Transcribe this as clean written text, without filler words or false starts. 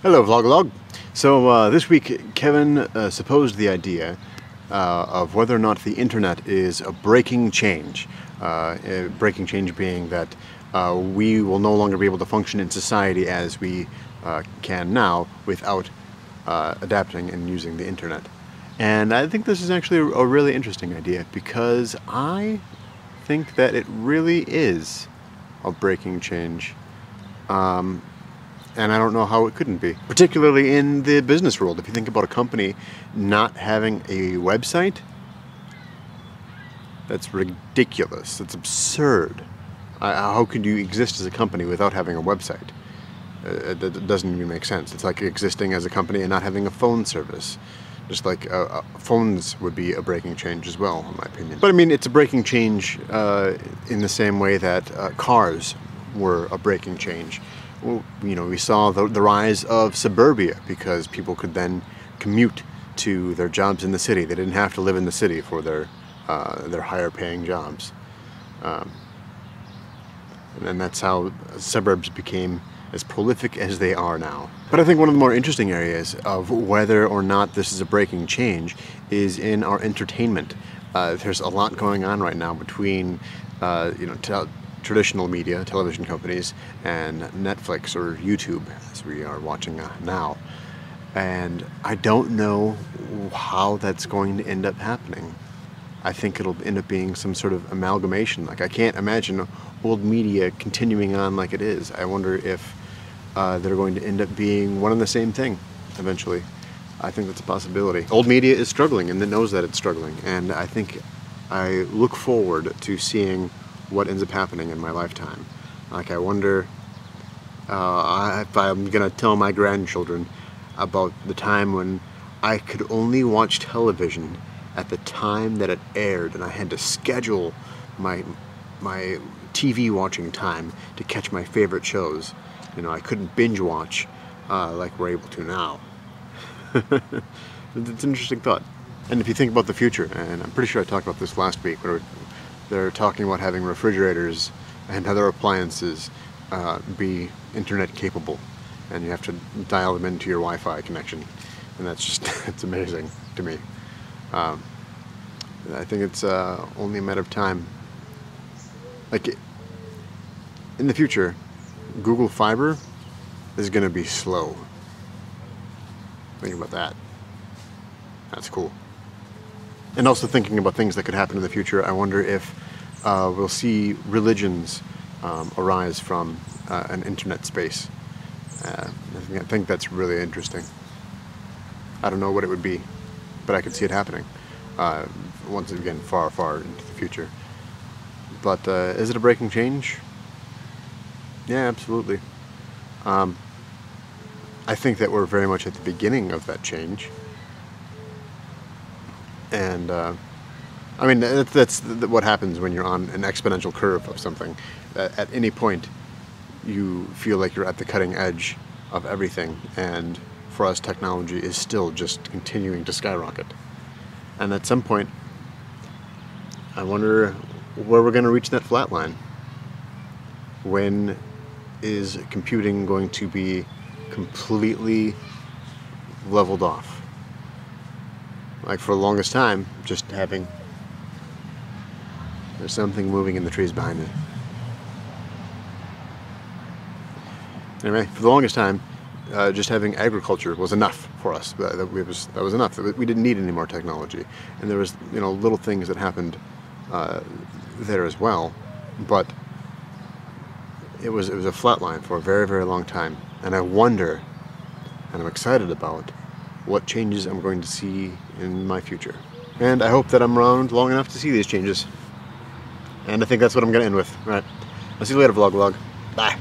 Hello, Vlogalogue. So this week, Kevin supposed the idea of whether or not the internet is a breaking change. A breaking change being that we will no longer be able to function in society as we can now without adapting and using the internet. And I think this is actually a really interesting idea because I think that it really is a breaking change. And I don't know how it couldn't be, particularly in the business world. If you think about a company not having a website, that's ridiculous. That's absurd. How could you exist as a company without having a website? That doesn't even make sense. It's like existing as a company and not having a phone service. Just like phones would be a breaking change as well, in my opinion. But I mean, it's a breaking change in the same way that cars were a breaking change. Well, you know, we saw the rise of suburbia because people could then commute to their jobs in the city. They didn't have to live in the city for their higher paying jobs. And that's how suburbs became as prolific as they are now. But I think one of the more interesting areas of whether or not this is a breaking change is in our entertainment. There's a lot going on right now between, traditional media, television companies, and Netflix or YouTube, as we are watching now. And I don't know how that's going to end up happening. I think it'll end up being some sort of amalgamation. Like, I can't imagine old media continuing on like it is. I wonder if they're going to end up being one and the same thing eventually. I think that's a possibility. Old media is struggling, and it knows that it's struggling. And I think I look forward to seeing what ends up happening in my lifetime. Like, I wonder if I'm gonna tell my grandchildren about the time when I could only watch television at the time that it aired, and I had to schedule my TV watching time to catch my favorite shows. You know, I couldn't binge watch like we're able to now. It's an interesting thought. And if you think about the future, and I'm pretty sure I talked about this last week, where they're talking about having refrigerators and other appliances be internet capable, and you have to dial them into your Wi-Fi connection, and that's just it's amazing to me. I think it's only a matter of time. Like, in the future, Google Fiber is going to be slow. Think about that. That's cool. And also thinking about things that could happen in the future, I wonder if we'll see religions arise from an internet space. I think that's really interesting. I don't know what it would be, but I could see it happening. Once again, far, far into the future. But is it a breaking change? Yeah, absolutely. I think that we're very much at the beginning of that change. And I mean, that's what happens when you're on an exponential curve of something. At any point, you feel like you're at the cutting edge of everything, and for us, technology is still just continuing to skyrocket. And at some point, I wonder where we're going to reach that flat line. When is computing going to be completely leveled off? Like, for the longest time, just having... There's something moving in the trees behind me. Anyway, for the longest time, just having agriculture was enough for us. That was enough. We didn't need any more technology. And there was, little things that happened there as well. But it was a flat line for a very, very long time. And I wonder, and I'm excited about, what changes I'm going to see in my future. And I hope that I'm around long enough to see these changes. And I think that's what I'm going to end with. All right. I'll see you later, Vlogalogue. Bye.